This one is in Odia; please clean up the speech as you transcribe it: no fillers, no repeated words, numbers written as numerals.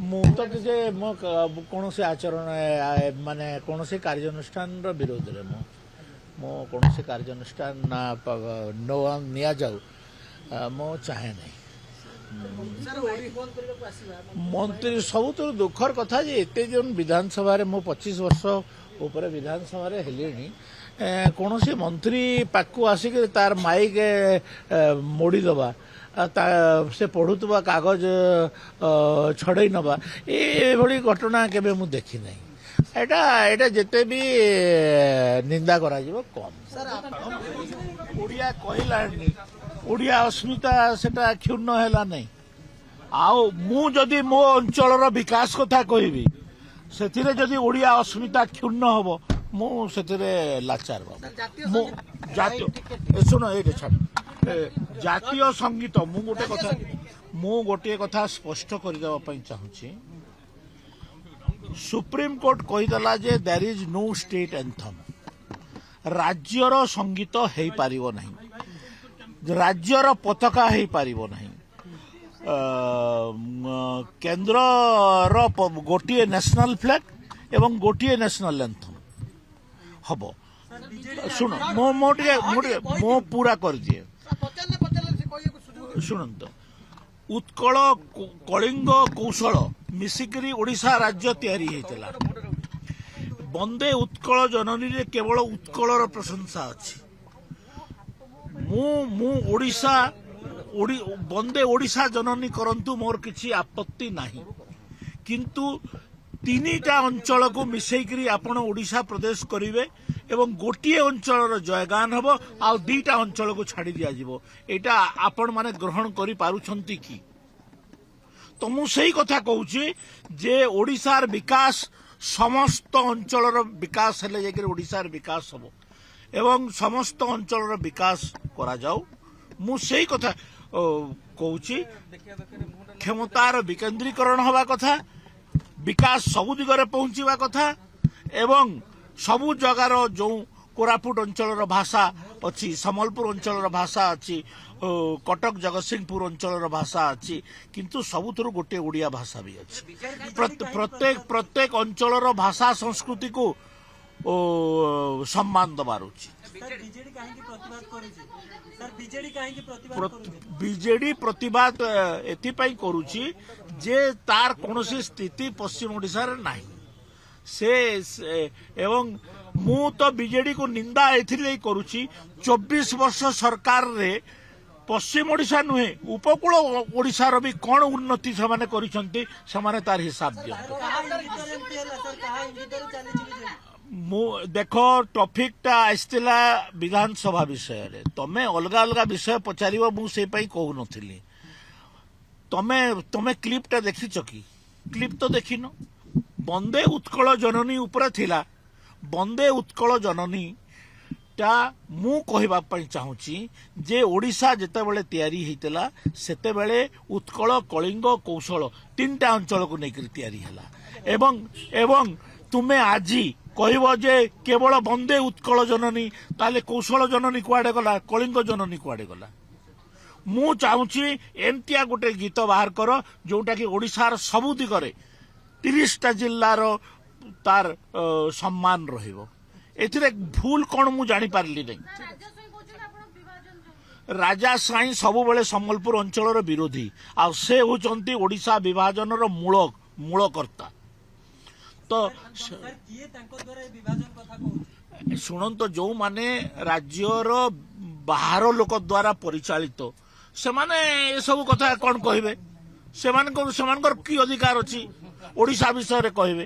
ମୁଁ ତ କିଛି ମୋ କୌଣସି ଆଚରଣ ମାନେ କୌଣସି କାର୍ଯ୍ୟାନୁଷ୍ଠାନ ବିରୋଧରେ ମୁଁ କୌଣସି କାର୍ଯ୍ୟାନୁଷ୍ଠାନ ନିଆଯାଉ ମୁଁ ଚାହେଁ ନାହିଁ। ମନ୍ତ୍ରୀ ସବୁଥିରୁ ଦୁଃଖର କଥା ଯେ ଏତେ ଜଣ ବିଧାନସଭାରେ ମୁଁ 25 ବର୍ଷ ଉପରେ ବିଧାନସଭାରେ ହେଲିଣି କୌଣସି ମନ୍ତ୍ରୀ ପାଖକୁ ଆସିକି ତାର ମାଇକ୍ ମୋଡ଼ିଦେବା ସେ ପଢ଼ୁଥିବା କାଗଜ ଛଡ଼େଇ ନେବା ଏଭଳି ଘଟଣା କେବେ ମୁଁ ଦେଖି ନାହିଁ। ଏଇଟା ଯେତେ ବି ନିନ୍ଦା କରାଯିବ କମ୍। ଓଡ଼ିଆ କହିଲାଣି ଓଡ଼ିଆ ଅସ୍ମିତା ସେଟା କ୍ଷୁଣ୍ଣ ହେଲା ନାହିଁ। ଆଉ ମୁଁ ଯଦି ମୋ ଅଞ୍ଚଳର ବିକାଶ କଥା କହିବି ସେଥିରେ ଯଦି ଓଡ଼ିଆ ଅସ୍ମିତା କ୍ଷୁଣ୍ଣ ହବ ମୁଁ ସେଥିରେ ଲାଚାର ବାବୁ। ମୁଁ ଶୁଣ ଏଇଟା ଛାଡ଼ ଜାତୀୟ ସଙ୍ଗୀତ ମୁଁ ଗୋଟିଏ କଥା ସ୍ପଷ୍ଟ କରିଦେବା ପାଇଁ ଚାହୁଁଛି। ସୁପ୍ରିମକୋର୍ଟ କହିଦେଲା ଯେ ଦେयर ଇଜ୍ नो ଷ୍ଟେଟ୍ ଆନ୍ଥମ୍। ରାଜ୍ୟର ସଙ୍ଗୀତ ହେଇପାରିବ ନାହିଁ, ରାଜ୍ୟର ପତାକା ହେଇପାରିବ ନାହିଁ, କେନ୍ଦ୍ରର ଗୋଟିଏ ନ୍ୟାସନାଲ ଫ୍ଲାଗ ଏବଂ ଗୋଟିଏ ନ୍ୟାସନାଲ ଆନ୍ଥମ୍ ହବ। ଶୁଣ ମୁଁ ପୁରା କରିଦିଏ। ଶୁଣନ୍ତୁ, ଉତ୍କଳ କଳିଙ୍ଗ କୌଶଳ ମିଶିକରି ଓଡ଼ିଶା ରାଜ୍ୟ ତିଆରି ହେଇଥିଲା। ବନ୍ଦେ ଉତ୍କଳ ଜନନୀରେ କେବଳ ଉତ୍କଳର ପ୍ରଶଂସା ଅଛି। ମୁଁ ଓଡ଼ିଶା ବନ୍ଦେ ଓଡ଼ିଶା ଜନନୀ କରନ୍ତୁ, ମୋର କିଛି ଆପତ୍ତି ନାହିଁ। କିନ୍ତୁ ତିନିଟା ଅଞ୍ଚଳକୁ ମିଶେଇକରି ଆପଣ ଓଡ଼ିଶା ପ୍ରଦେଶ କରିବେ ଏବଂ ଗୋଟିଏ ଅଞ୍ଚଳର ଜୟଗାନ ହେବ ଆଉ ଦିଟା ଅଞ୍ଚଳକୁ ଛାଡ଼ି ଦିଆଯିବ। ଏଇଟା ଆପଣ ମାନେ ଗ୍ରହଣ କରିପାରୁଛନ୍ତି କି? ତ ମୁଁ ସେଇ କଥା କହୁଛି ଯେ ଓଡ଼ିଶାର ବିକାଶ ସମସ୍ତ ଅଞ୍ଚଳର ବିକାଶ ହେଲେ ଯାଇକରି ଓଡ଼ିଶାର ବିକାଶ ହେବ ଏବଂ ସମସ୍ତ ଅଞ୍ଚଳର ବିକାଶ କରାଯାଉ। ମୁଁ ସେଇ କଥା କହୁଛି। କ୍ଷମତାର ବିକେନ୍ଦ୍ରୀକରଣ ହେବା କଥା, ବିକାଶ ସବୁ ଦିଗରେ ପହଞ୍ଚିବା କଥା ଏବଂ ସବୁ ଜାଗାର ଯେଉଁ କୋରାପୁଟ ଅଞ୍ଚଳର ଭାଷା ଅଛି, ସମ୍ବଲପୁର ଅଞ୍ଚଳର ଭାଷା ଅଛି, କଟକ ଜଗତସିଂହପୁର ଅଞ୍ଚଳର ଭାଷା ଅଛି, କିନ୍ତୁ ସବୁଥିରୁ ଗୋଟିଏ ଓଡ଼ିଆ ଭାଷା ବି ଅଛି। ପ୍ରତ୍ୟେକ ଅଞ୍ଚଳର ଭାଷା ସଂସ୍କୃତିକୁ ସମ୍ମାନ ଦେବାର ଅଛି। ବିଜେଡି ପ୍ରତିବାଦ ଏଥିପାଇଁ କରୁଛି ଯେ ତାର କୌଣସି ସ୍ଥିତି ପଶ୍ଚିମ ଓଡ଼ିଶାରେ ନାହିଁ। ଏବଂ ମୁଁ ତ ବିଜେଡିକୁ ନିନ୍ଦା ଏଥିଲାଗି କରୁଛି, 24 ବର୍ଷ ସରକାରରେ ପଶ୍ଚିମ ଓଡ଼ିଶା ନୁହେଁ ଉପକୂଳ ଓଡ଼ିଶାର ବି କ'ଣ ଉନ୍ନତି ସେମାନେ କରିଛନ୍ତି ସେମାନେ ତାର ହିସାବ ଦିଅନ୍ତି। ଦେଖ ଟପିକଟା ଆସିଥିଲା ବିଧାନସଭା ବିଷୟରେ, ତମେ ଅଲଗା ଅଲଗା ବିଷୟ ପଚାରିବ, ମୁଁ ସେଇ ପାଇଁ କହୁନଥିଲି। ତମେ କ୍ଲିପଟା ଦେଖିଛ କି? କ୍ଲିପ ତ ଦେଖିନ। ବନ୍ଦେ ଉତ୍କଳ ଜନନୀ ଉପରେ ଥିଲା। ବନ୍ଦେ ଉତ୍କଳ ଜନନୀଟା ମୁଁ କହିବା ପାଇଁ ଚାହୁଁଛି ଯେ ଓଡ଼ିଶା ଯେତେବେଳେ ତିଆରି ହେଇଥିଲା ସେତେବେଳେ ଉତ୍କଳ କଳିଙ୍ଗ କୌଶଳ ତିନିଟା ଅଞ୍ଚଳକୁ ନେଇକରି ତିଆରି ହେଲା। ଏବଂ ତୁମେ ଆଜି କହିବ ଯେ କେବଳ ବନ୍ଦେ ଉତ୍କଳ ଜନନୀ, ତାହେଲେ କୌଶଳ ଜନନୀ କୁଆଡ଼େ ଗଲା, କଳିଙ୍ଗ ଜନନୀ କୁଆଡ଼େ ଗଲା? ମୁଁ ଚାହୁଁଛି ଏମିତିଆ ଗୋଟେ ଗୀତ ବାହାର କର ଯୋଉଟାକି ଓଡ଼ିଶାର ସବୁ ଦିଗରେ 30ଟା ଜିଲ୍ଲାର ତାର ସମ୍ମାନ ରହିବ। ଏଥିରେ ଭୁଲ କ'ଣ ମୁଁ ଜାଣିପାରିଲି ନାହିଁ। ରାଜା ସାଇଁ ସବୁବେଳେ ସମ୍ବଲପୁର ଅଞ୍ଚଳର ବିରୋଧୀ, ଆଉ ସେ ହେଉଛନ୍ତି ଓଡ଼ିଶା ବିଭାଜନର ମୂଳକର୍ତ୍ତା। ତ ଶୁଣନ୍ତୁ, ଯେଉଁମାନେ ରାଜ୍ୟର ବାହାର ଲୋକ ଦ୍ୱାରା ପରିଚାଳିତ ସେମାନେ ଏସବୁ କଥା କ'ଣ କହିବେ? ସେମାନଙ୍କର କି ଅଧିକାର ଅଛି ଓଡ଼ିଶା ବିଷୟରେ କହିବେ?